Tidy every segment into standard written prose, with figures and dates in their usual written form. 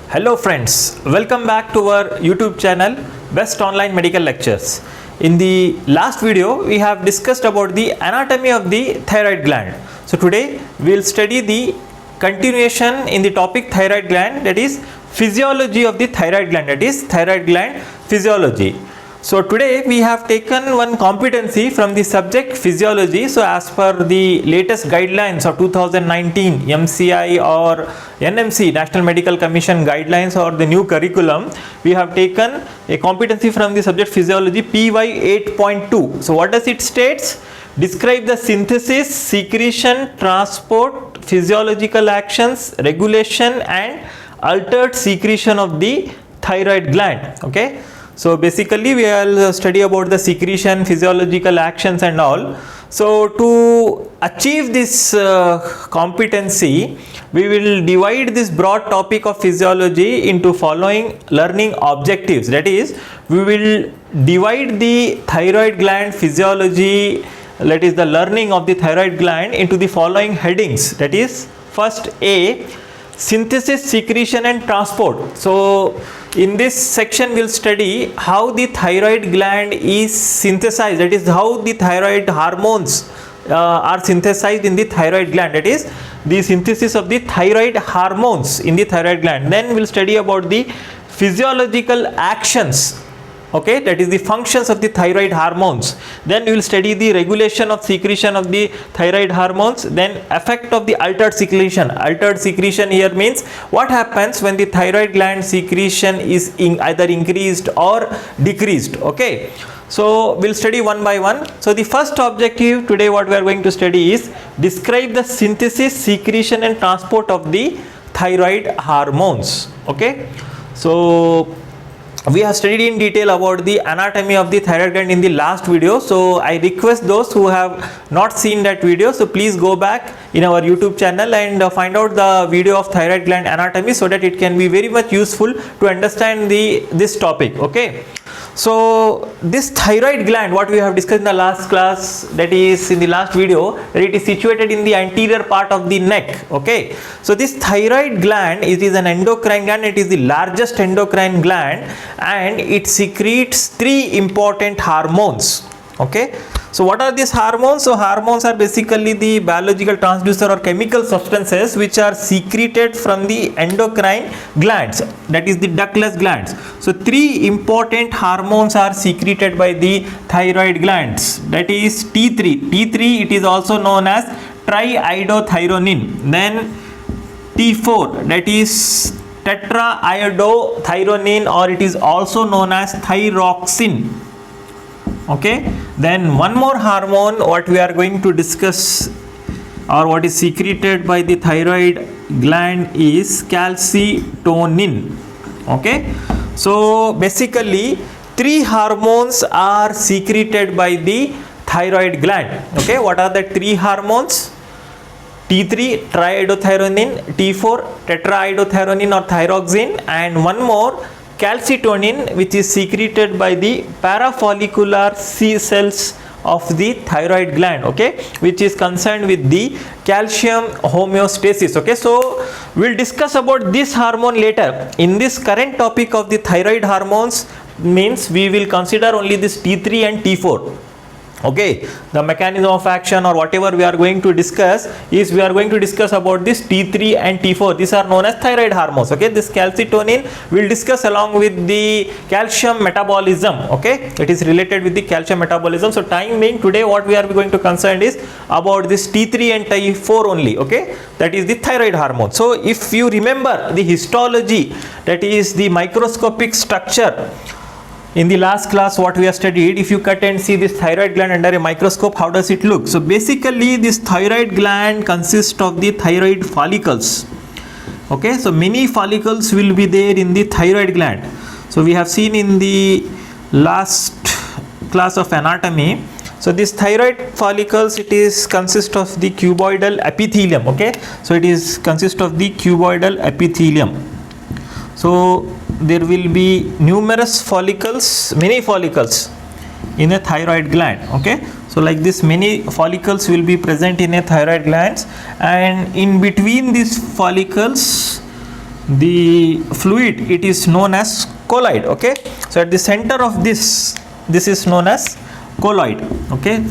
Hello friends, welcome back to our YouTube channel Best Online Medical Lectures. In the last video we have discussed about the anatomy of the thyroid gland. So today we will study the continuation in the topic thyroid gland, that is physiology of the thyroid gland, that is thyroid gland physiology. So today we have taken one competency from the subject physiology. So as per the latest guidelines of 2019 MCI or NMC, National Medical Commission guidelines, or the new curriculum, we have taken a competency from the subject physiology PY 8.2. So what does it states? Describe the synthesis, secretion, transport, physiological actions, regulation and altered secretion of the thyroid gland. Okay. So basically we will study about the secretion, physiological actions and all. So to achieve this competency, we will divide this broad topic of physiology into following learning objectives. That is, we will divide the thyroid gland physiology, that is the learning of the thyroid gland, into the following headings. That is, first A, synthesis, secretion and transport. So in this section we will study how the thyroid gland is synthesized, that is how the thyroid hormones are synthesized in the thyroid gland, that is the synthesis of the thyroid hormones in the thyroid gland. Then we will study about the physiological actions, okay, that is the functions of the thyroid hormones. Then we will study the regulation of secretion of the thyroid hormones. Then effect of the altered secretion. Altered secretion here means what happens when the thyroid gland secretion is either increased or decreased. Okay, so we'll study one by one. So the first objective today, what we are going to study is describe the synthesis, secretion and transport of the thyroid hormones. Okay, so we have studied in detail about the anatomy of the thyroid gland in the last video. So I request those who have not seen that video, so please go back in our YouTube channel and find out the video of thyroid gland anatomy, so that it can be very much useful to understand this topic. Okay, so this thyroid gland, what we have discussed in the last class, that is in the last video, that it is situated in the anterior part of the neck. Okay, so this thyroid gland, it is an endocrine gland, it is the largest endocrine gland and it secretes three important hormones. Okay, so what are these hormones? So hormones are basically the biological transducer or chemical substances which are secreted from the endocrine glands, that is the ductless glands. So three important hormones are secreted by the thyroid glands, that is T3. T3, it is also known as triiodothyronine. Then T4, that is tetraiodothyronine, or it is also known as thyroxine. Okay, then one more hormone what we are going to discuss, or what is secreted by the thyroid gland, is calcitonin. Okay, so basically three hormones are secreted by the thyroid gland. Okay, what are the three hormones? T3 triiodothyronine, T4 tetraiodothyronine or thyroxine, and one more calcitonin, which is secreted by the parafollicular C cells of the thyroid gland, okay, which is concerned with the calcium homeostasis. Okay, so we'll discuss about this hormone later. In this current topic of the thyroid hormones, means we will consider only this T3 and T4. Okay, the mechanism of action or whatever we are going to discuss is, we are going to discuss about this T3 and T4. These are known as thyroid hormones. Okay, this calcitonin we'll discuss along with the calcium metabolism. Okay, it is related with the calcium metabolism. So time being, today what we are going to concern is about this T3 and T4 only. Okay, that is the thyroid hormone. So if you remember the histology, that is the microscopic structure, in the last class what we have studied, if you cut and see this thyroid gland under a microscope, how does it look? So basically this thyroid gland consists of the thyroid follicles. Okay, so many follicles will be there in the thyroid gland. So we have seen in the last class of anatomy, so this thyroid follicles, it is consist of the cuboidal epithelium. Okay, so it is consist of the cuboidal epithelium. So there will be numerous follicles, many follicles in a thyroid gland. Okay, so like this, many follicles will be present in a thyroid glands, and in between these follicles the fluid, it is known as colloid. Okay, so at the center of this is known as colloid. Okay,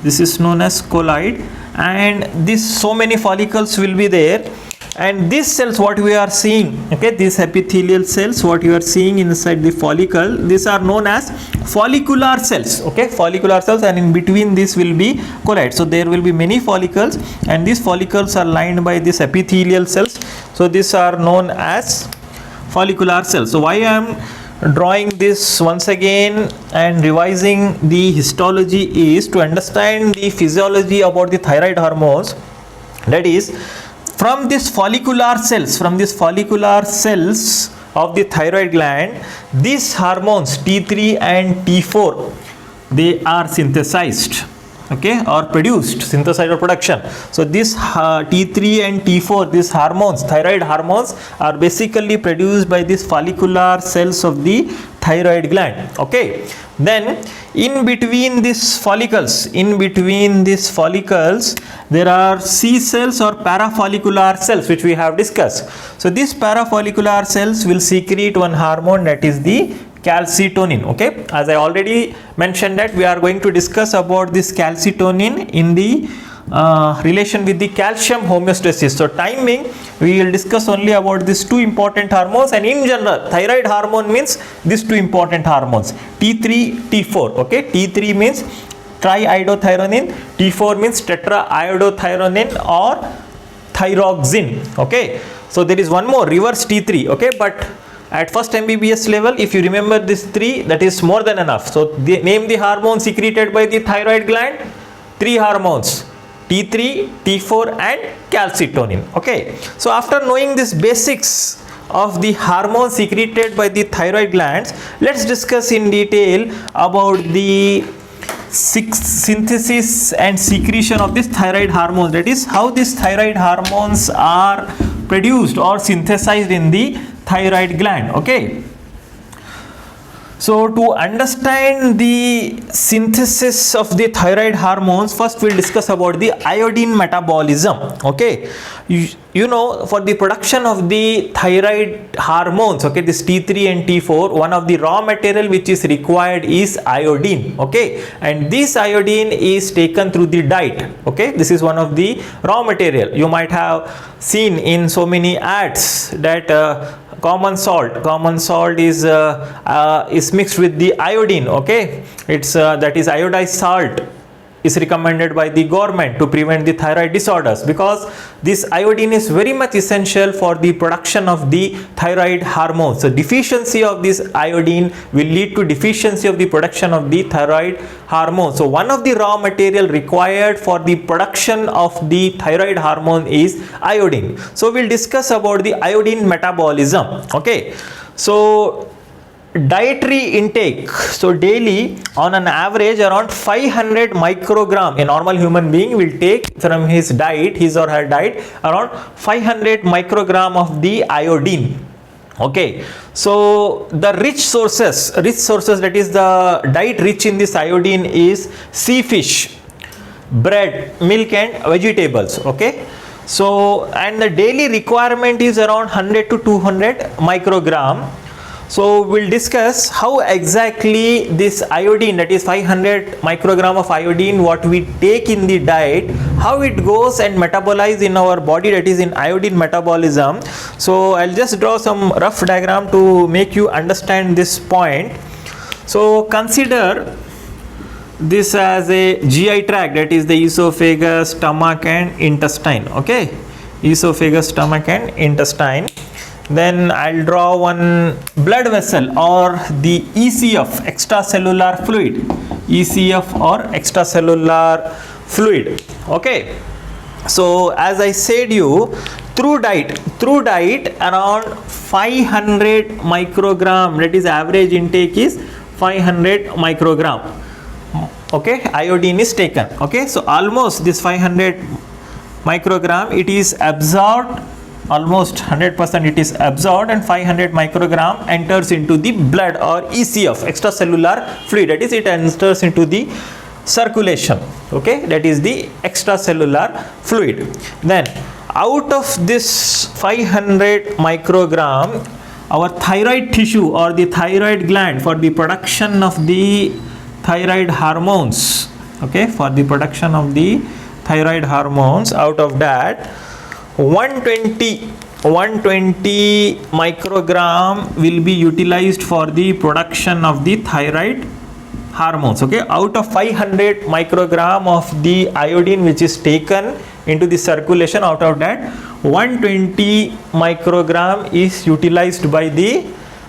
this is known as colloid, and this so many follicles will be there, and these cells what we are seeing, okay, these epithelial cells what you are seeing inside the follicle, these are known as follicular cells. Okay, follicular cells, and in between this will be colloid. So there will be many follicles, and these follicles are lined by these epithelial cells, so these are known as follicular cells. So why I am drawing this once again and revising the histology is to understand the physiology about the thyroid hormones. That is, from these follicular cells of the thyroid gland, these hormones T3 and T4, they are synthesized, okay, or produced, synthesized or production. So this T3 and T4, these hormones, thyroid hormones, are basically produced by these follicular cells of the thyroid gland. Okay, then in between these follicles, there are C cells or parafollicular cells, which we have discussed. So these parafollicular cells will secrete one hormone, that is the calcitonin. Okay, as I already mentioned that we are going to discuss about this calcitonin in the relation with the calcium homeostasis. So timing, we will discuss only about these two important hormones, and in general thyroid hormone means these two important hormones T3, T4. Okay, T3 means triiodothyronin, T4 means tetraiodothyronin or thyroxine. Okay, so there is one more, reverse T3. Okay, but at first MBBS level, if you remember this three, that is more than enough. So name the hormone secreted by the thyroid gland. Three hormones: T3, T4 and calcitonin. Okay, so after knowing this basics of the hormone secreted by the thyroid glands, let's discuss in detail about the synthesis and secretion of this thyroid hormones. That is, how these thyroid hormones are produced or synthesized in the thyroid gland. Okay, so to understand the synthesis of the thyroid hormones, first we'll discuss about the iodine metabolism. Okay, you know, for the production of the thyroid hormones, okay, this T3 and T4, one of the raw material which is required is iodine. Okay, and this iodine is taken through the diet. Okay, this is one of the raw material. You might have seen in so many ads that common salt is mixed with the iodine. Okay, it's that is iodized salt is recommended by the government to prevent the thyroid disorders, because this iodine is very much essential for the production of the thyroid hormones. So deficiency of this iodine will lead to deficiency of the production of the thyroid hormone. So one of the raw material required for the production of the thyroid hormone is iodine. So we'll discuss about the iodine metabolism. Okay, so dietary intake, so daily on an average around 500 microgram a normal human being will take from his diet, his or her diet, around 500 microgram of the iodine. Okay, so the rich sources that is the diet rich in this iodine is sea fish, bread, milk and vegetables. Okay, so and the daily requirement is around 100 to 200 microgram. So we'll discuss how exactly this iodine, that is 500 microgram of iodine what we take in the diet, how it goes and metabolizes in our body, that is in iodine metabolism. So I'll just draw some rough diagram to make you understand this point. So consider this as a GI tract, that is the esophagus, stomach and intestine. Okay, esophagus, stomach and intestine. Then I'll draw one blood vessel or the ECF, extracellular fluid, ECF or extracellular fluid. Okay, so as I said you, through diet around 500 microgram, that is average intake is 500 microgram. Okay, iodine is taken. Okay, so almost this 500 microgram it is absorbed, almost 100% it is absorbed, and 500 microgram enters into the blood or ECF, extracellular fluid, that is it enters into the circulation. Okay, that is the extracellular fluid. Then out of this 500 microgram, our thyroid tissue or the thyroid gland for the production of the thyroid hormones, okay, for the production of the thyroid hormones, out of that 120 microgram will be utilized for the production of the thyroid hormones. Okay, out of 500 microgram of the iodine which is taken into the circulation, out of that 120 microgram is utilized by the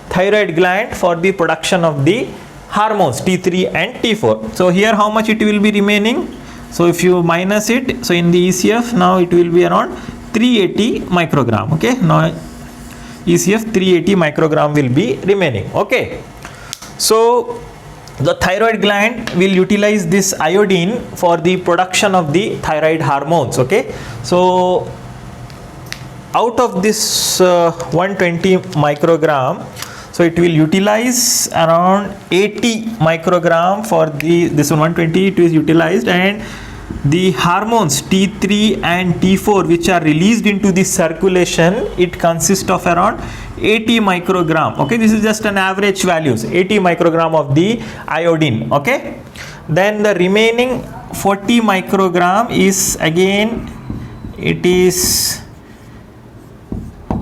thyroid gland for the production of the hormones T3 and T4. So here how much it will be remaining? So if you minus it, so in the ECF now it will be around 380 microgram. Okay, now ECF 380 microgram will be remaining. Okay, so the thyroid gland will utilize this iodine for the production of the thyroid hormones. Okay, so out of this 120 microgram, so it will utilize around 80 microgram for this 120 it is utilized, and the hormones T3 and T4 which are released into the circulation, it consists of around 80 microgram. Okay, this is just an average values, 80 microgram of the iodine. Okay, then the remaining 40 microgram is again it is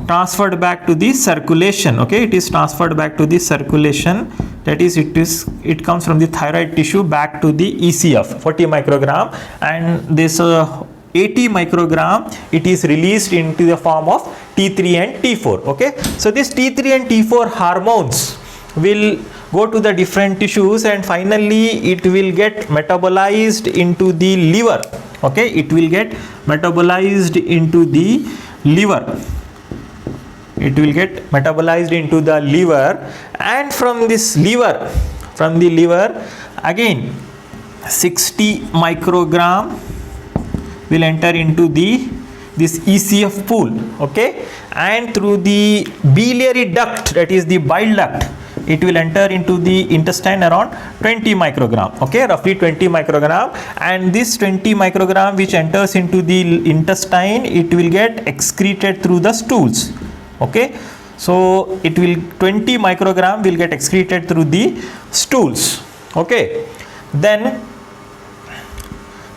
transferred back to the circulation. Okay, it is transferred back to the circulation, that is it comes from the thyroid tissue back to the ECF 40 microgram, and this 80 microgram it is released into the form of T3 and T4. Okay, so this T3 and T4 hormones will go to the different tissues and finally it will get metabolized into the liver. Okay, it will get metabolized into the liver. It will get metabolized into the liver, and from this liver, from the liver again 60 microgram will enter into this ECF pool. Okay, and through the biliary duct, that is the bile duct, it will enter into the intestine around 20 microgram. Okay, roughly 20 microgram, and this 20 microgram which enters into the intestine, it will get excreted through the stools. Okay, so it will 20 microgram will get excreted through the stools. Okay, then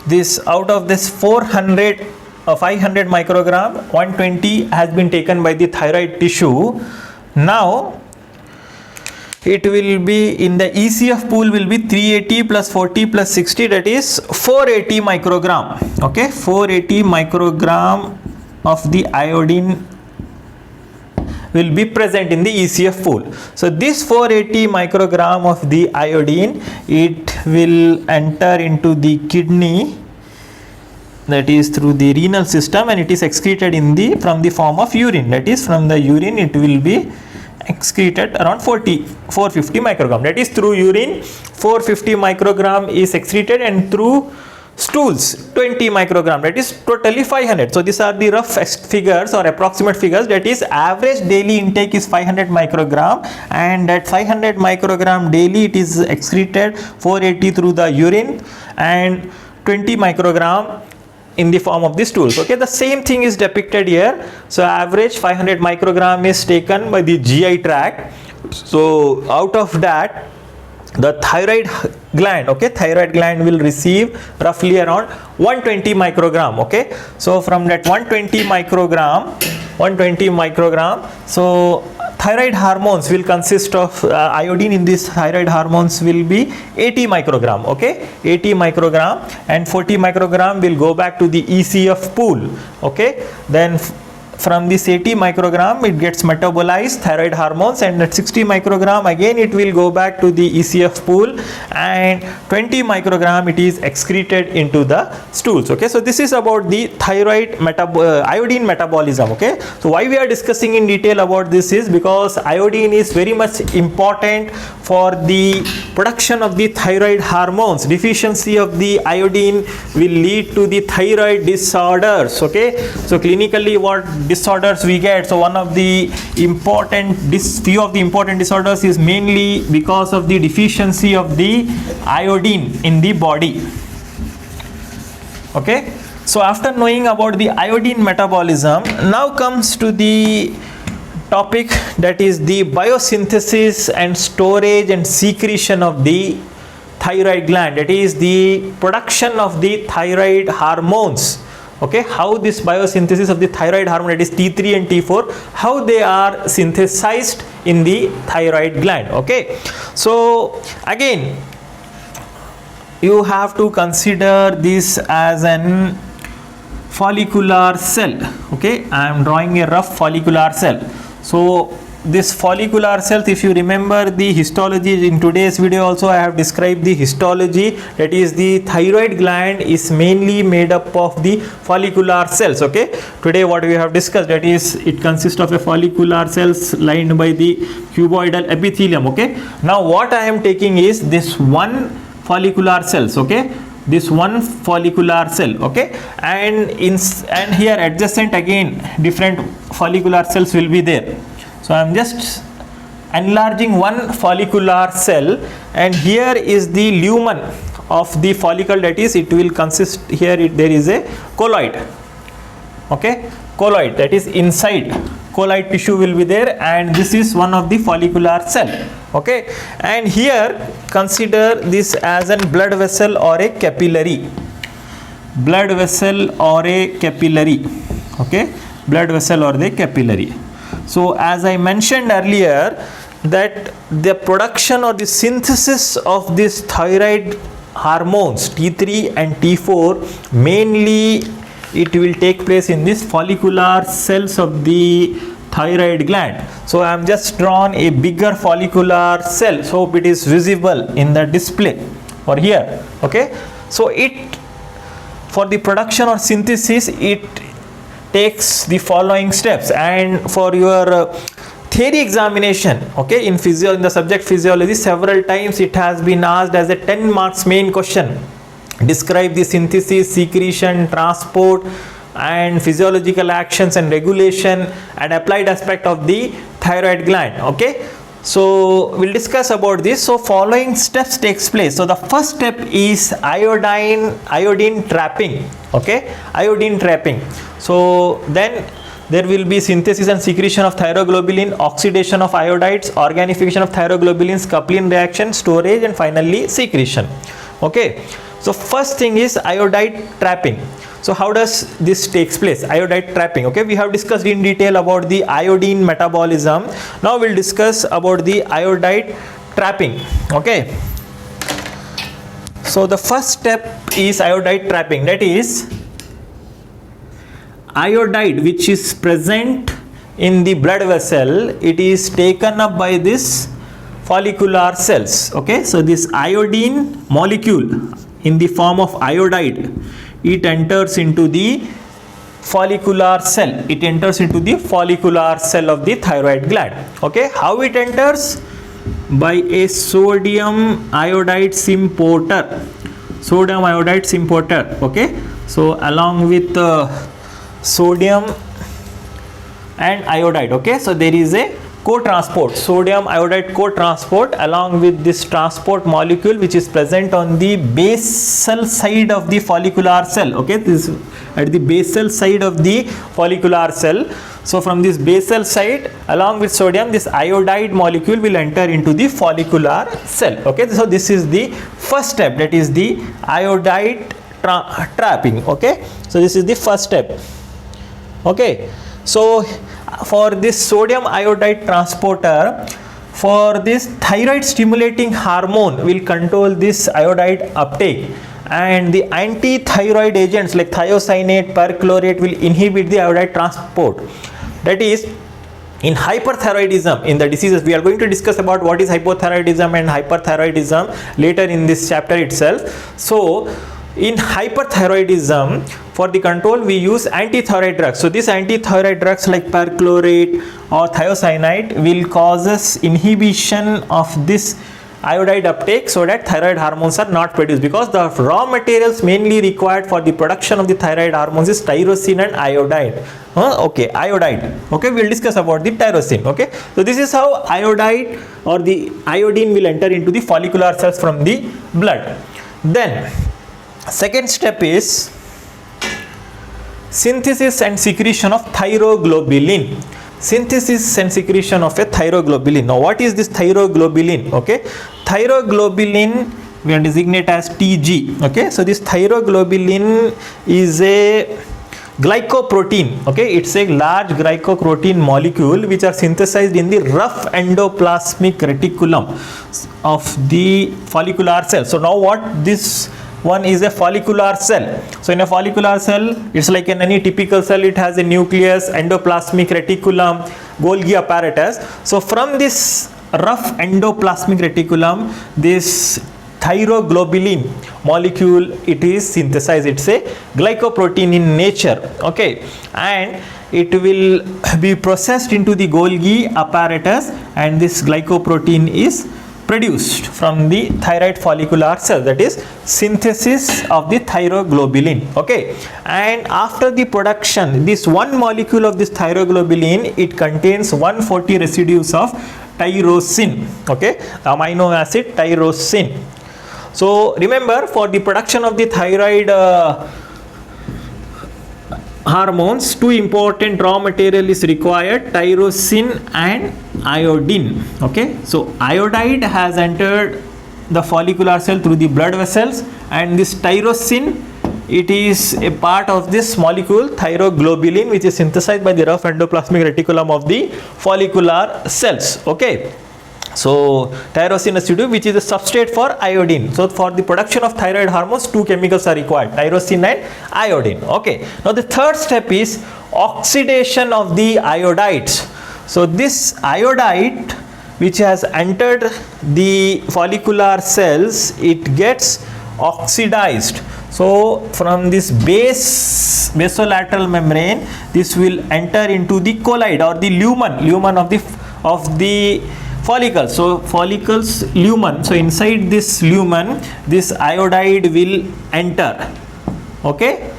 this out of this 500 microgram, 120 has been taken by the thyroid tissue. Now it will be in the ECF pool will be 380 plus 40 plus 60, that is 480 microgram. Okay, 480 microgram of the iodine will be present in the ECF pool. So this 480 microgram of the iodine, it will enter into the kidney, that is through the renal system, and it is excreted from the form of urine, that is from the urine it will be excreted around 450 microgram, that is through urine 450 microgram is excreted, and through stools 20 microgram, that is totally 500. So these are the rough figures or approximate figures, that is average daily intake is 500 microgram, and at 500 microgram daily it is excreted 480 through the urine and 20 microgram in the form of the stools. Okay, the same thing is depicted here. So average 500 microgram is taken by the GI tract. So out of that the thyroid gland, okay, thyroid gland will receive roughly around 120 microgram. Okay, so from that 120 microgram, so thyroid hormones will consist of iodine in this thyroid hormones will be 80 microgram. Okay, 80 microgram, and 40 microgram will go back to the ECF pool. Okay, then from this 80 microgram it gets metabolized thyroid hormones, and at 60 microgram again it will go back to the ECF pool, and 20 microgram it is excreted into the stools. Okay, so this is about the thyroid iodine metabolism. Okay, so why we are discussing in detail about this is because iodine is very much important for the production of the thyroid hormones. Deficiency of the iodine will lead to the thyroid disorders. Okay, so clinically what disorders we get, so one of the few of the important disorders is mainly because of the deficiency of the iodine in the body. Okay, So after knowing about the iodine metabolism, now comes to the topic that is the biosynthesis and storage and secretion of the thyroid gland, that is the production of the thyroid hormones. Okay, how this biosynthesis of the thyroid hormone, that is T3 and T4, how they are synthesized in the thyroid gland. Okay, so again you have to consider this as an follicular cell. Okay, I am drawing a rough follicular cell. So this follicular cell, if you remember the histology in today's video also, I have described the histology, that is the thyroid gland is mainly made up of the follicular cells. Okay, today what we have discussed, that is it consists of a follicular cells lined by the cuboidal epithelium. Okay, now what I am taking is this one follicular cells. Okay, this one follicular cell. Okay, and here adjacent again different follicular cells will be there. So I am just enlarging one follicular cell, and here is the lumen of the follicle, that is it will consist here, there is a colloid. Okay, colloid, that is inside colloid tissue will be there, and this is one of the follicular cell. Okay, and here consider this as a blood vessel or a capillary. Blood vessel or a capillary. Okay, blood vessel or the capillary. So as I mentioned earlier, that the production or the synthesis of this thyroid hormones T3 and T4, mainly it will take place in this follicular cells of the thyroid gland. So I am just drawn a bigger follicular cell, so hope it is visible in the display or here. Okay, so it, for the production or synthesis, it takes the following steps. And for your theory examination, okay, in the subject physiology, several times it has been asked as a 10 marks main question. Describe the synthesis, secretion, transport and physiological actions and regulation and applied aspect of the thyroid gland. Okay, so we'll discuss about this. So following steps takes place. So the first step is iodine trapping. Okay, iodine trapping. So then there will be synthesis and secretion of thyroglobulin, oxidation of iodides, organification of thyroglobulins, coupling reaction, storage, and finally secretion. Okay, so first thing is iodide trapping. So how does this takes place? Iodide trapping. Okay, we have discussed in detail about the iodine metabolism. Now we'll discuss about the iodide trapping. Okay, so the first step is iodide trapping, that is iodide which is present in the blood vessel, it is taken up by this follicular cells. Okay, so this iodine molecule in the form of iodide, it enters into the follicular cell. It enters into the follicular cell of the thyroid gland. Okay, how it enters? By a sodium iodide symporter. Sodium iodide symporter. Okay, so along with sodium and iodide. Okay, so there is a co-transport, sodium iodide co-transport, along with this transport molecule which is present on the basal side of the follicular cell. Okay, this is at the basal side of the follicular cell. So from this basal side, along with sodium, this iodide molecule will enter into the follicular cell. Okay, so this is the first step, that is the iodide trapping. Okay, so this is the first step. Okay, so for this sodium iodide transporter, for this thyroid stimulating hormone will control this iodide uptake, and the anti-thyroid agents like thiocyanate, perchlorate will inhibit the iodide transport. That is, in hyperthyroidism, in the diseases, we are going to discuss about what is hypothyroidism and hyperthyroidism later in this chapter itself. So in hyperthyroidism, for the control we use anti-thyroid drugs. So these anti-thyroid drugs like perchlorate or thiocyanate will causes inhibition of this iodide uptake, so that thyroid hormones are not produced, because the raw materials mainly required for the production of the thyroid hormones is tyrosine and iodide. Okay, iodide. Okay, we'll discuss about the tyrosine. Okay, so this is how iodide or the iodine will enter into the follicular cells from the blood. Then second step is synthesis and secretion of thyroglobulin. Synthesis and secretion of a thyroglobulin. Now what is this thyroglobulin? Okay, thyroglobulin we are designate as TG. Okay, so this thyroglobulin is a glycoprotein. Okay, it's a large glycoprotein molecule which are synthesized in the rough endoplasmic reticulum of the follicular cell. So now what this one is a follicular cell. So in a follicular cell, it's like in any typical cell, it has a nucleus, endoplasmic reticulum, Golgi apparatus. So from this rough endoplasmic reticulum, this thyroglobulin molecule, it is synthesized. It's a glycoprotein in nature. Okay, and it will be processed into the Golgi apparatus, and this glycoprotein is produced from the thyroid follicular cell. That is synthesis of the thyroglobulin. Okay, and after the production, this one molecule of this thyroglobulin, it contains 140 residues of tyrosine. Okay, amino acid tyrosine. So remember, for the production of the thyroid hormones, two important raw material is required: tyrosine and iodine. Okay, so iodide has entered the follicular cell through the blood vessels, and this tyrosine, it is a part of this molecule thyroglobulin, which is synthesized by the rough endoplasmic reticulum of the follicular cells. Okay, so tyrosine residue, which is a substrate for iodine. So for the production of thyroid hormones, two chemicals are required: tyrosine and iodine. Okay, now the third step is oxidation of the iodides. So this iodide which has entered the follicular cells, it gets oxidized. So from this basolateral membrane, this will enter into the colloid or the lumen of the follicle. So follicles lumen. So inside this lumen, this iodide will enter. Okay,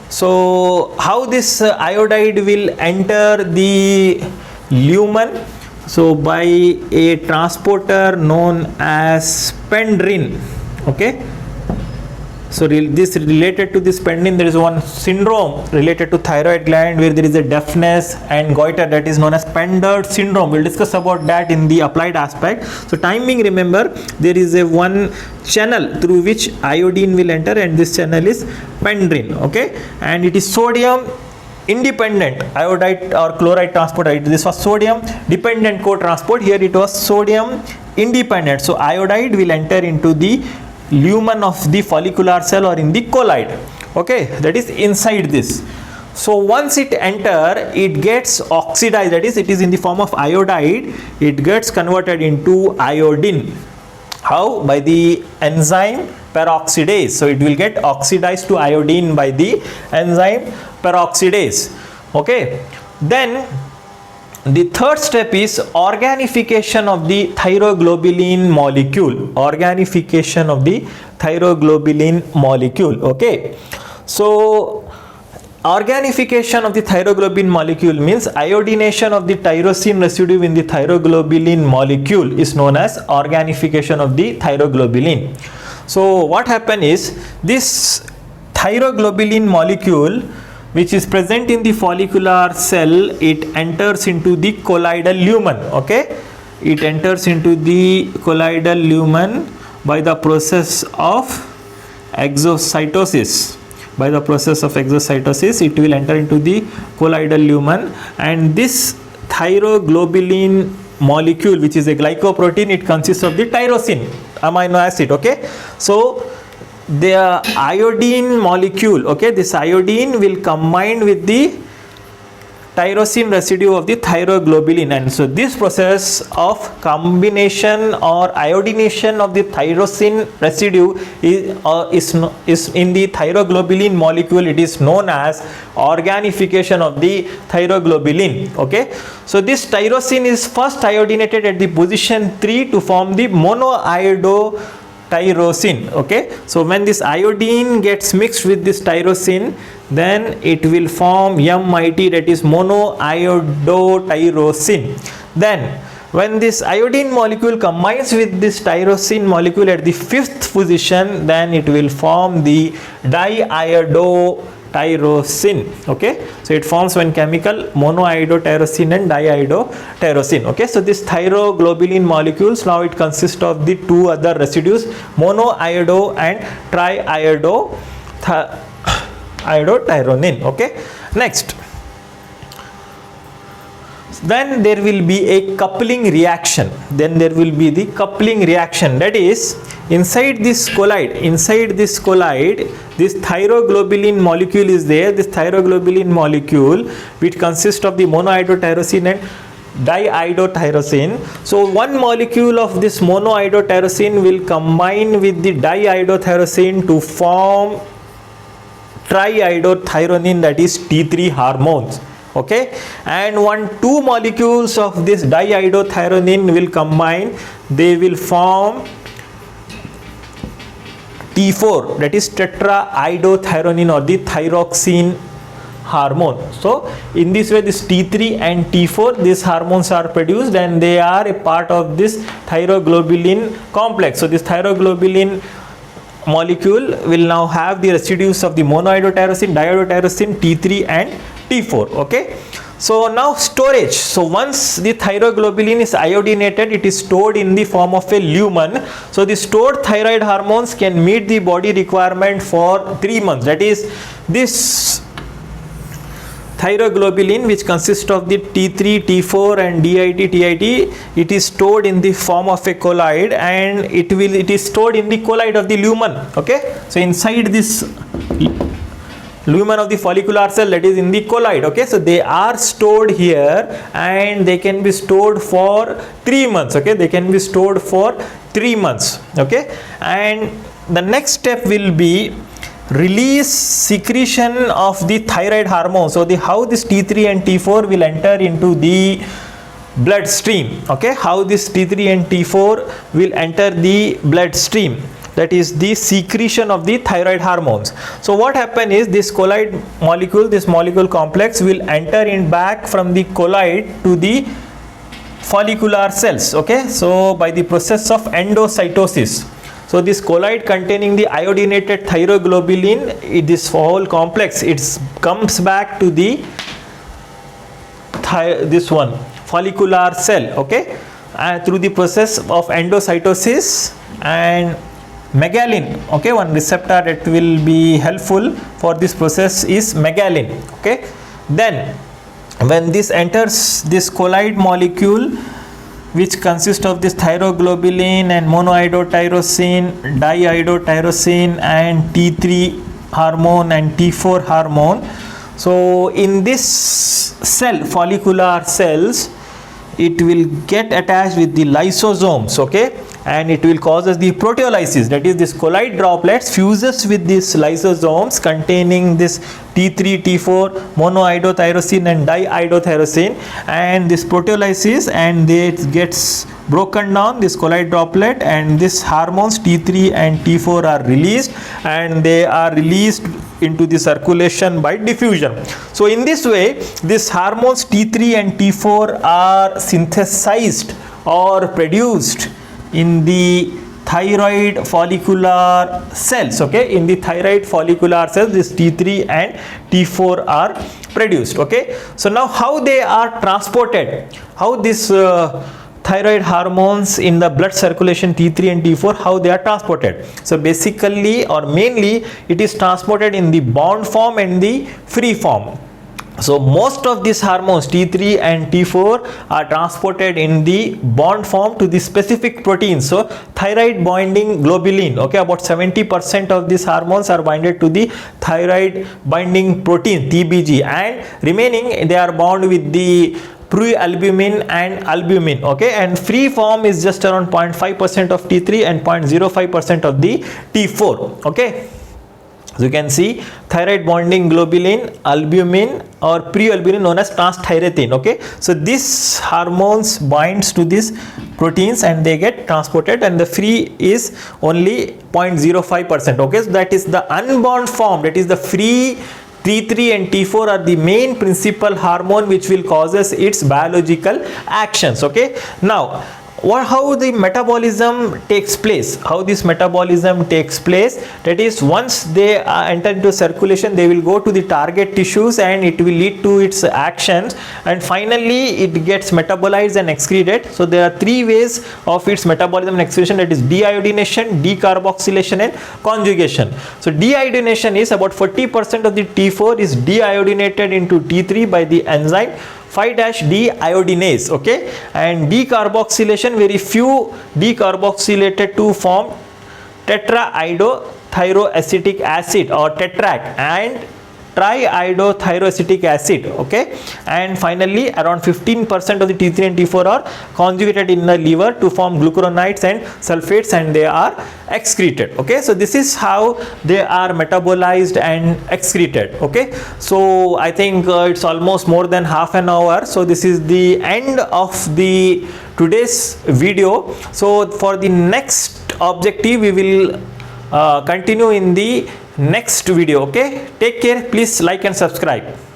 so how this iodide will enter the lumen? So by a transporter known as spendrin. Okay, so this related to this spendrin, there is one syndrome related to thyroid gland where there is a deafness and goiter, that is known as Spendard syndrome. We'll discuss about that in the applied aspect. So timing, remember, there is a one channel through which iodine will enter, and this channel is spendrin. Okay, and it is sodium independent iodide or chloride transporter. This was sodium dependent co-transport. Here it was sodium independent. So iodide will enter into the lumen of the follicular cell or in the colloid. Okay, that is inside this. So once it enter, it gets oxidized, that is, it is in the form of iodide. It gets converted into iodine. How? By the enzyme peroxidase. So it will get oxidized to iodine by the enzyme peroxidase. Okay, then the third step is organification of the thyroglobulin molecule. Organification of the thyroglobulin molecule. Okay, so organification of the thyroglobulin molecule means iodination of the tyrosine residue in the thyroglobulin molecule is known as organification of the thyroglobulin. So what happens is, this thyroglobulin molecule which is present in the follicular cell, it enters into the colloidal lumen. Okay, it enters into the colloidal lumen by the process of exocytosis. By the process of exocytosis, it will enter into the colloidal lumen, and this thyroglobulin molecule, which is a glycoprotein, it consists of the tyrosine amino acid. Okay, so the iodine molecule, okay, this iodine will combine with the tyrosine residue of the thyroglobulin, and so this process of combination or iodination of the tyrosine residue is in the thyroglobulin molecule. It is known as organification of the thyroglobulin. Okay, so this tyrosine is first iodinated at the position 3 to form the monoiodotyrosine. Okay, so when this iodine gets mixed with this tyrosine, then it will form MIT, that is monoiodotyrosine. Then when this iodine molecule combines with this tyrosine molecule at the 5th position, then it will form the diiodotyrosine. tyrosine. Okay, so it forms one chemical, monoiodotyrosine and diiodotyrosine. Okay, so this thyroglobulin molecules, now it consists of the two other residues, monoiodo and triiodotyronine. Okay, next, then there will be a coupling reaction. Then there will be the coupling reaction, that is, inside this colloid, this thyroglobulin molecule is there. This thyroglobulin molecule, which consists of the monoiodotyrosine and diiodotyrosine. So one molecule of this monoiodotyrosine will combine with the diiodotyrosine to form triiodothyronine, that is T3 hormones. Okay, and two molecules of this diiodothyronine will combine, they will form T4, that is tetraiodothyronine or the thyroxine hormone. So in this way, this T3 and T4, these hormones are produced and they are a part of this thyroglobulin complex. So this thyroglobulin molecule will now have the residues of the monoiodotyrosine, diiodotyrosine, T3 and T4. Okay, so now storage. So once the thyroglobulin is iodinated, it is stored in the form of a lumen. So the stored thyroid hormones can meet the body requirement for 3 months. That is, this thyroglobulin, which consists of the T3, T4 and DIT, TIT, it is stored in the form of a colloid, and it is stored in the colloid of the lumen. Okay, so inside this lumen of the follicular cell, that is in the colloid. Okay, so they are stored here and they can be stored for 3 months. Okay, they can be stored for 3 months. Okay, and the next step will be release secretion of the thyroid hormone. So how this T3 and T4 will enter into the bloodstream. Okay, how this T3 and T4 will enter the bloodstream, that is the secretion of the thyroid hormones. So what happens is, this colloid molecule, this molecule complex will enter in back from the colloid to the follicular cells. Okay, so by the process of endocytosis. So this colloid containing the iodinated thyroglobulin, this whole complex, it comes back to the this one follicular cell. Okay, through the process of endocytosis, and megalin, okay, one receptor that will be helpful for this process is megalin. Okay, then when this enters this colloid molecule, which consists of this thyroglobulin and monoiodotyrosine, diiodotyrosine and T3 hormone and T4 hormone. So in this cell, follicular cells, it will get attached with the lysosomes. Okay, and it will cause us the proteolysis, that is, this colloid droplets fuses with these lysosomes containing this T3, T4, monoiodotyrosine and diiodotyrosine, and this proteolysis, and it gets broken down, this colloid droplet, and this hormones T3 and T4 are released, and they are released into the circulation by diffusion. So in this way, these hormones T3 and T4 are synthesized or produced in the thyroid follicular cells. Okay, in the thyroid follicular cells, this T3 and T4 are produced. Okay, so now how they are transported, how this thyroid hormones in the blood circulation, T3 and T4, how they are transported. So basically or mainly, it is transported in the bond form and the free form. So most of these hormones T3 and T4 are transported in the bond form to the specific proteins. So thyroid binding globulin, okay, about 70% of these hormones are binded to the thyroid binding protein TBG, and remaining they are bound with the prealbumin and albumin. Okay, and free form is just around 0.5% of T3 and 0.05% of the T4. Okay, so you can see thyroid bonding globulin, albumin or prealbumin known as transthyretin. Okay, so this hormones binds to these proteins and they get transported, and the free is only 0.05%. Okay, so that is the unbound form, that is the free. T3 and T4 are the main principal hormone which will causes its biological actions. Okay, now how the metabolism takes place, how this metabolism takes place, that is, once they enter into circulation, they will go to the target tissues and it will lead to its actions, and finally it gets metabolized and excreted. So there are three ways of its metabolism and excretion, that is deiodination, decarboxylation and conjugation. So deiodination is about 40% of the T4 is deiodinated into T3 by the enzyme 5-deiodinase, okay, and decarboxylation, very few decarboxylated to form tetraiodothyroacetic acid or tetrac and triiodothyroacetic acid, okay, and finally around 15% of the T3 and T4 are conjugated in the liver to form glucuronides and sulfates, and they are excreted, okay. So this is how they are metabolized and excreted, okay. So I think it's almost more than half an hour, so this is the end of the today's video. So for the next objective we will continue in the next video, okay. Take care, please like and subscribe.